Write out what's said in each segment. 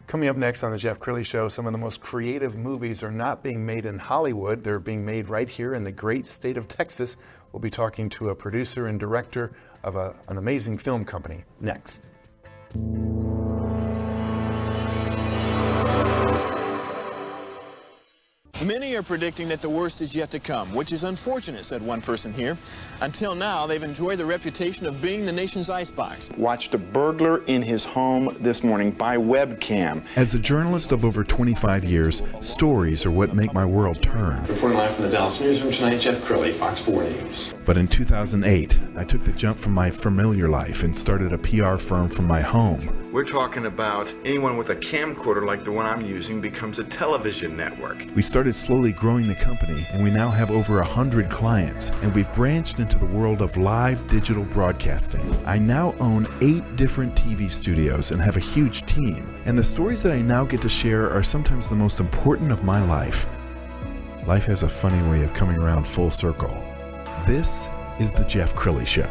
Coming up next on the Jeff Crilley Show, some of the most creative movies are not being made in Hollywood. They're being made right here in the great state of Texas. We'll be talking to a producer and director of an amazing film company next. Many are predicting that the worst is yet to come, which is unfortunate, said one person here. Until now, they've enjoyed the reputation of being the nation's icebox. Watched a burglar in his home this morning by webcam. As a journalist of over 25 years, stories are what make my world turn. Reporting live from the Dallas newsroom tonight, Jeff Crilley, Fox 4 News. But in 2008, I took the jump from my familiar life and started a PR firm from my home. We're talking about anyone with a camcorder like the one I'm using becomes a television network. We started slowly growing the company, and we now have over 100 clients, and we've branched into the world of live digital broadcasting. I now own 8 different TV studios and have a huge team, and the stories that I now get to share are sometimes the most important of my life. Life has a funny way of coming around full circle. This is the Jeff Crilley Show.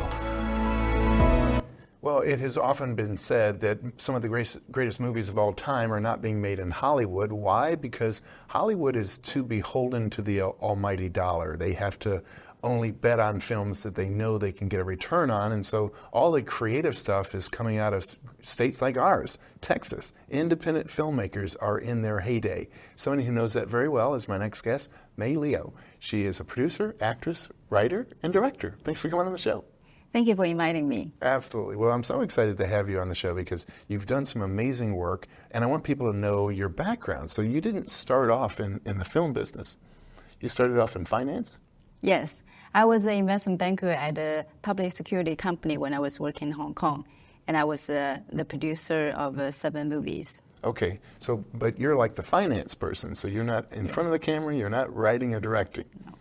Well, it has often been said that some of the greatest movies of all time are not being made in Hollywood. Why? Because Hollywood is too beholden to the almighty dollar. They have to only bet on films that they know they can get a return on, and so all the creative stuff is coming out of states like ours, Texas. Independent filmmakers are in their heyday. Somebody who knows that very well is my next guest, May Liu. She is a producer, actress, writer, and director. Thanks for coming on the show. Thank you for inviting me. Absolutely. Well, I'm so excited to have you on the show because you've done some amazing work, and I want people to know your background. So you didn't start off in the film business. You started off in finance? Yes. I was an investment banker at a public security company when I was working in Hong Kong, and I was the producer of 7 movies. Okay. So, but you're like the finance person, so you're not in front of the camera, you're not writing or directing. No.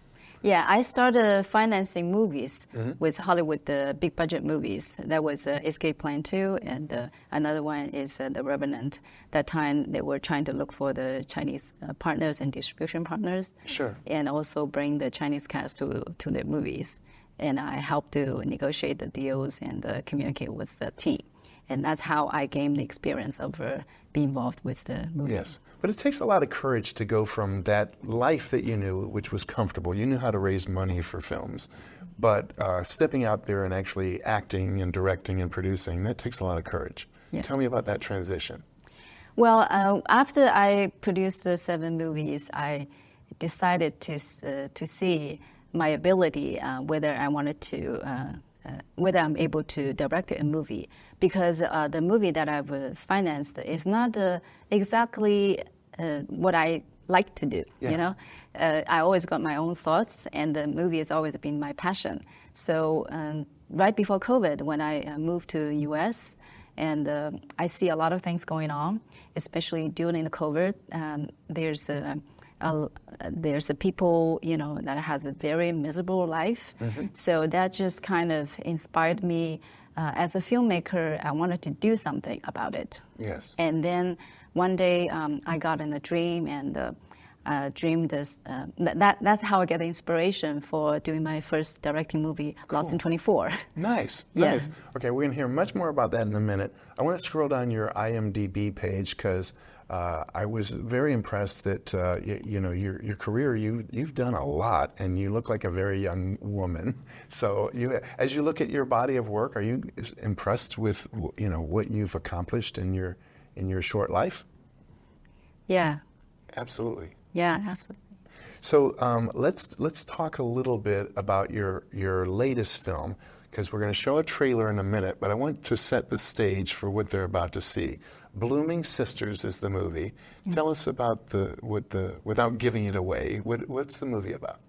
Yeah, I started financing movies with Hollywood, big budget movies. That was Escape Plan 2, and another one is The Revenant. That time they were trying to look for the Chinese partners and distribution partners. Sure. And also bring the Chinese cast to their movies. And I helped to negotiate the deals and communicate with the team. And that's how I gained the experience of being involved with the movie. Yes, but it takes a lot of courage to go from that life that you knew, which was comfortable. You knew how to raise money for films, but stepping out there and actually acting and directing and producing, that takes a lot of courage. Yeah. Tell me about that transition. Well, after I produced the 7 movies, I decided to see my ability, whether I wanted to whether I'm able to direct a movie, because the movie that I've financed is not exactly what I like to do. Yeah. You know, I always got my own thoughts, and the movie has always been my passion. So right before COVID, when I moved to the U.S., and I see a lot of things going on, especially during the COVID. There's a people, you know, that has a very miserable life. So that just kind of inspired me. As a filmmaker, I wanted to do something about it. Yes. And then one day I got in a dream and dreamed this. That's how I get the inspiration for doing my first directing movie, cool. Lost in 24. Nice, yeah. Nice. Okay, we're going to hear much more about that in a minute. I want to scroll down your IMDb page because I was very impressed that you know your career. You've done a lot, and you look like a very young woman. So as you look at your body of work, are you impressed with what you've accomplished in your short life? Yeah. Absolutely. Yeah, absolutely. So let's talk a little bit about your latest film, because we're going to show a trailer in a minute, but I want to set the stage for what they're about to see. Blooming Sisters is the movie. Tell us about without giving it away, what's the movie about?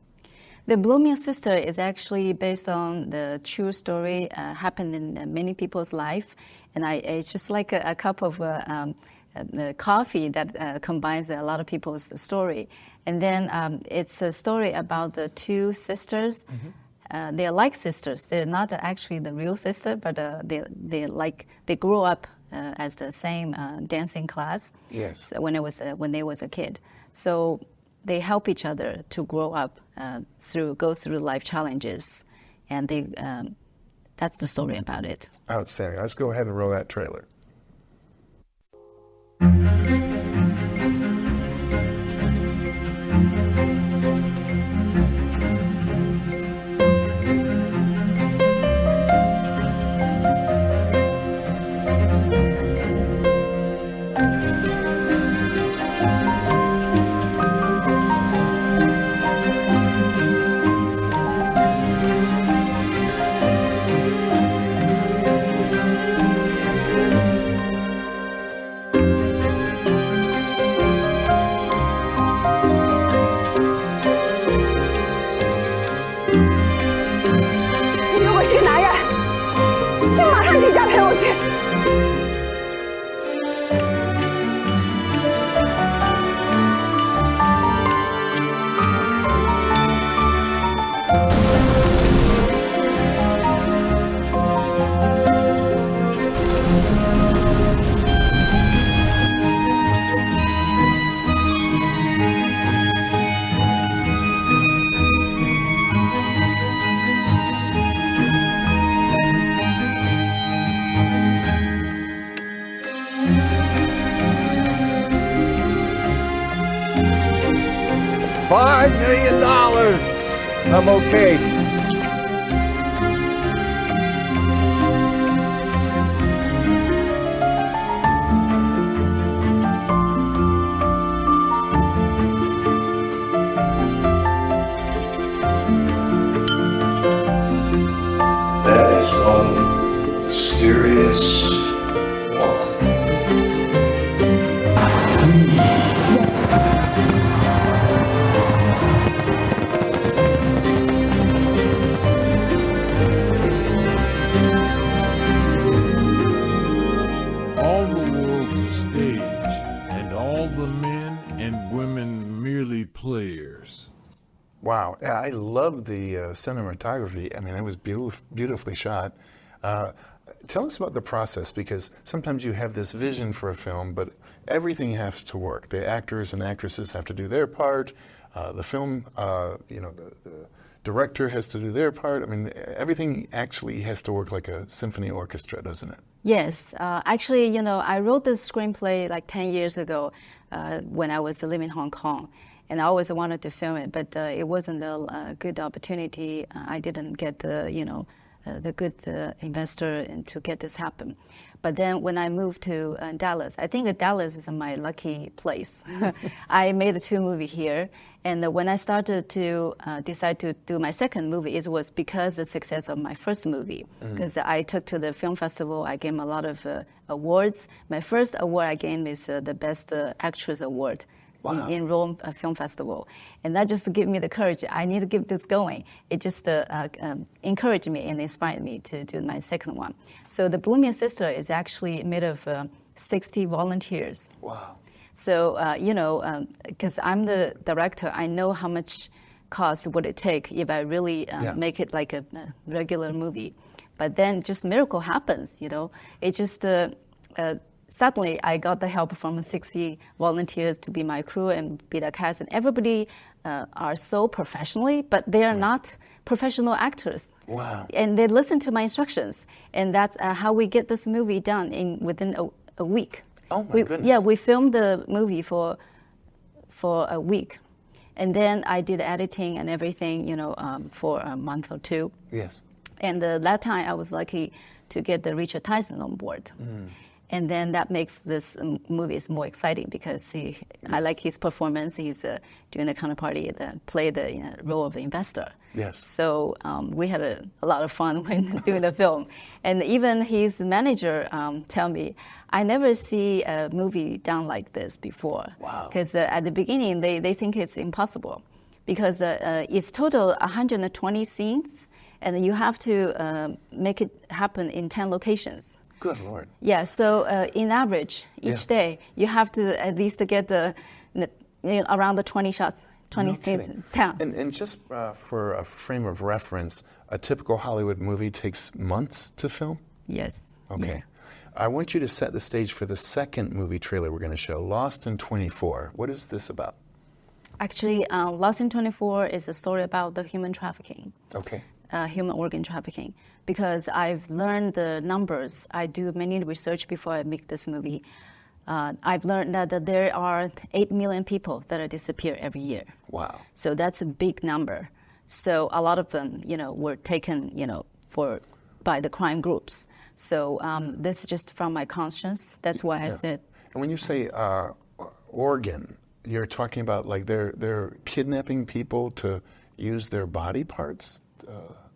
The Blooming Sister is actually based on the true story happened in many people's life, and it's just like a cup of coffee that combines a lot of people's story. And then it's a story about the 2 sisters. They're like sisters. They're not actually the real sister, but they grew up as the same dancing class. Yes. So when they was a kid, so they help each other to grow up go through life challenges, and that's the story about it. Outstanding. Let's go ahead and roll that trailer. $5 million. I'm okay. That is one mysterious woman. All the world's a stage, and all the men and women merely players. Wow, yeah, I love the cinematography. I mean, it was beautifully shot. Tell us about the process, because sometimes you have this vision for a film, but everything has to work. The actors and actresses have to do their part. The film, the director has to do their part. I mean, everything actually has to work like a symphony orchestra, doesn't it? Yes, actually, I wrote this screenplay like 10 years ago when I was living in Hong Kong. And I always wanted to film it, but it wasn't a good opportunity. I didn't get the good investor to get this happen. But then when I moved to Dallas, I think Dallas is my lucky place. I made 2 movies here, and when I started to decide to do my second movie, it was because of the success of my first movie. Because I took to the film festival, I gained a lot of awards. My first award I gained is the Best Actress Award. Wow. In Rome Film Festival. And that just gave me the courage. I need to keep this going. It just encouraged me and inspired me to do my second one. So the Blooming Sister is actually made of 60 volunteers. Wow. So, because I'm the director, I know how much cost would it take if I really make it like a regular movie. But then just miracle happens, It just... Suddenly, I got the help from 60 volunteers to be my crew and be the cast. And everybody are so professionally, but they are not professional actors. Wow. And they listen to my instructions. And that's how we get this movie done within a week. Oh, my goodness. Yeah, we filmed the movie for a week. And then I did editing and everything, for a month or 2. Yes. And that time, I was lucky to get the Richard Tyson on board. And then that makes this movie more exciting because I like his performance. He's doing the counterparty, play the role of the investor. Yes. So we had a lot of fun when doing the film. And even his manager tell me, I never see a movie done like this before. Wow. Because at the beginning, they think it's impossible. Because it's total 120 scenes, and you have to make it happen in 10 locations. Good Lord. Yeah, so in average, each day, you have to at least get around the 20 shots, 20 scenes down. And just for a frame of reference, a typical Hollywood movie takes months to film? Yes. Okay. Yeah. I want you to set the stage for the second movie trailer we're going to show, Lost in 24. What is this about? Actually, Lost in 24 is a story about the human trafficking. Okay. Human organ trafficking, because I've learned the numbers. I do many research before I make this movie. I've learned that there are 8 million people that disappear every year. Wow. So that's a big number. So a lot of them, were taken, by the crime groups. So this is just from my conscience. That's why I said. And when you say organ, you're talking about like they're kidnapping people to use their body parts?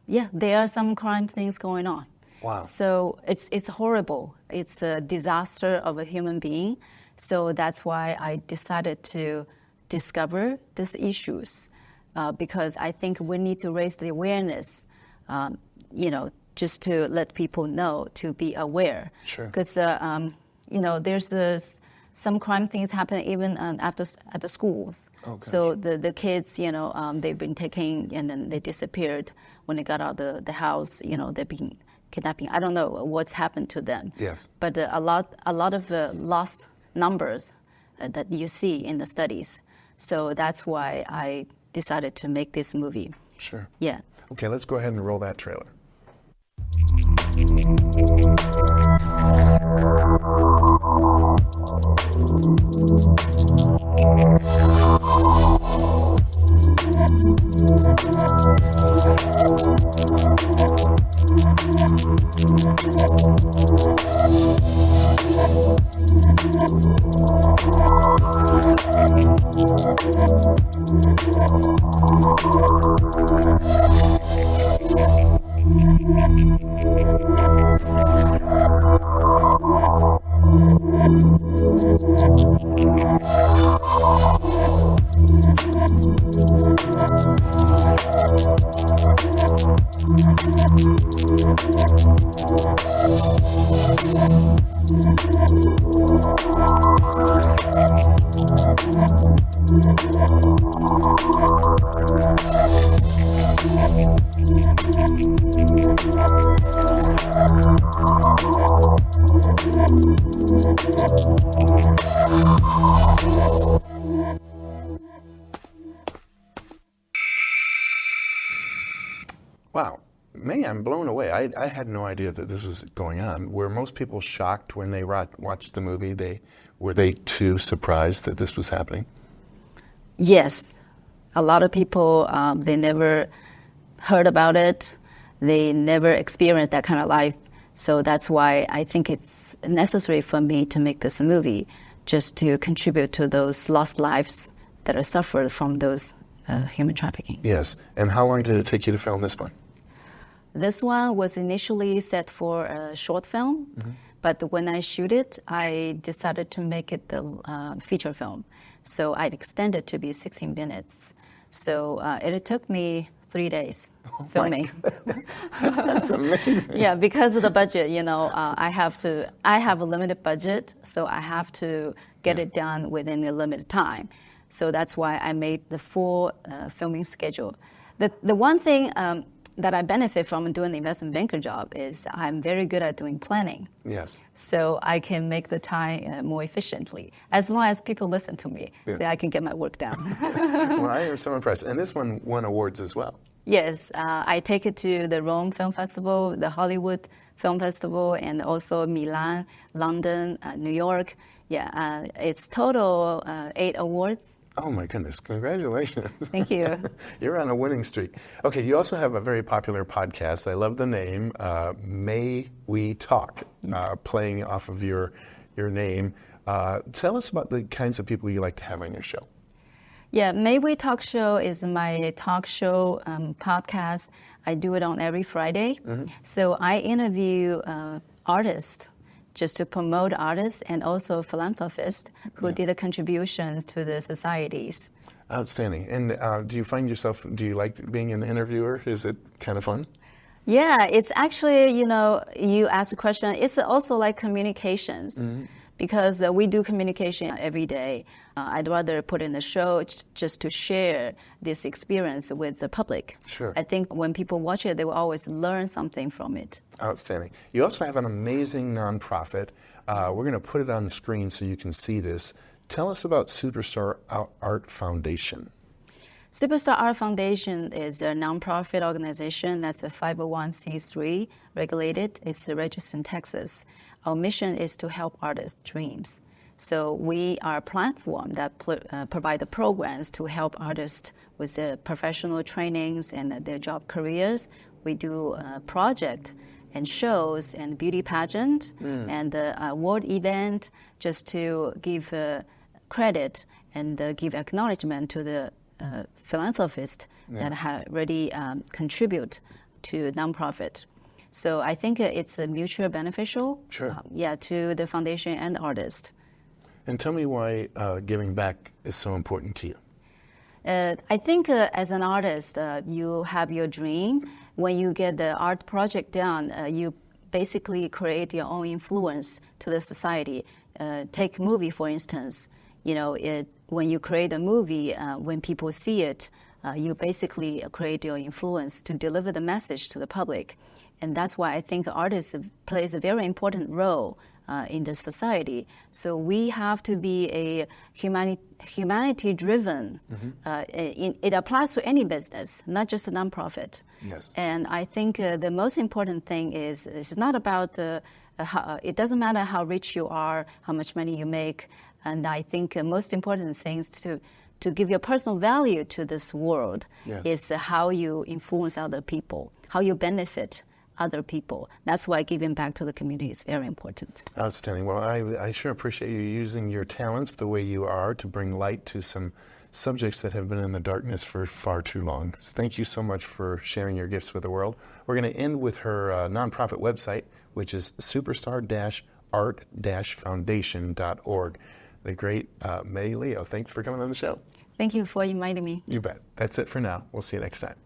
Yeah, there are some crime things going on. Wow. So it's horrible. It's a disaster of a human being. So that's why I decided to discover these issues, because I think we need to raise the awareness, just to let people know, to be aware. Sure. Because there's some crime things happen even at the schools. Oh, gosh. So the kids, they've been taken and then they disappeared when they got out of the house. They've been kidnapping. I don't know what's happened to them. Yes. But a lot of the lost numbers that you see in the studies. So that's why I decided to make this movie. Sure. Yeah. Okay, let's go ahead and roll that trailer. Wow. May, I'm blown away. I had no idea that this was going on. Were most people shocked when they watched the movie? Were they too surprised that this was happening? Yes. A lot of people, they never heard about it. They never experienced that kind of life. So that's why I think it's necessary for me to make this movie, just to contribute to those lost lives that are suffered from those human trafficking. Yes. And how long did it take you to film this one? This one was initially set for a short film, but when I shoot it, I decided to make it the feature film. So I extended to be 16 minutes. So it took me 3 days filming. That's amazing. Yeah, because of the budget, I have a limited budget, so I have to get it done within a limited time. So that's why I made the full filming schedule. The one thing that I benefit from doing the investment banker job is I'm very good at doing planning. Yes. So I can make the time more efficiently, as long as people listen to me, Yes. so I can get my work done. Well, I am so impressed. And this one won awards as well. Yes, I take it to the Rome Film Festival, the Hollywood Film Festival, and also Milan, London, New York. Yeah, it's total 8 awards. Oh my goodness, congratulations. Thank you. You're on a winning streak. Okay, you also have a very popular podcast. I love the name, May We Talk, playing off of your name. Tell us about the kinds of people you like to have on your show. Yeah, May We Talk Show is my talk show podcast. I do it on every Friday. So I interview artists, just to promote artists and also philanthropists who did contributions to the societies. Outstanding. And do you find yourself, do you like being an interviewer? Is it kind of fun? Yeah, it's actually, you ask a question, it's also like communications. Because we do communication every day. I'd rather put in the show just to share this experience with the public. Sure. I think when people watch it, they will always learn something from it. Outstanding. You also have an amazing nonprofit. We're going to put it on the screen so you can see this. Tell us about Superstar Art Foundation. Superstar Art Foundation is a nonprofit organization that's a 501c3 regulated. It's registered in Texas. Our mission is to help artists' dreams. So we are a platform that provide the programs to help artists with their professional trainings and their job careers. We do project and shows and beauty pageant and the award event just to give credit and give acknowledgement to the philanthropists that have already contribute to nonprofit. So I think it's a mutually beneficial, to the foundation and the artist. And tell me why giving back is so important to you. I think as an artist, you have your dream. when you get the art project done, you basically create your own influence to the society. Take movie, for instance. When you create a movie, when people see it, you basically create your influence to deliver the message to the public. And that's why I think artists plays a very important role in the society. So we have to be a humanity-driven. It applies to any business, not just a nonprofit. Yes. And I think the most important thing is it's not about it doesn't matter how rich you are, how much money you make. And I think the most important thing is to give your personal value to this world. Yes. Is how you influence other people, how you benefit other people. That's why giving back to the community is very important. Outstanding. Well, I sure appreciate you using your talents the way you are to bring light to some subjects that have been in the darkness for far too long. Thank you so much for sharing your gifts with the world. We're going to end with her nonprofit website, which is superstar-art-foundation.org. The great May Liu. Thanks for coming on the show. Thank you for inviting me. You bet. That's it for now. We'll see you next time.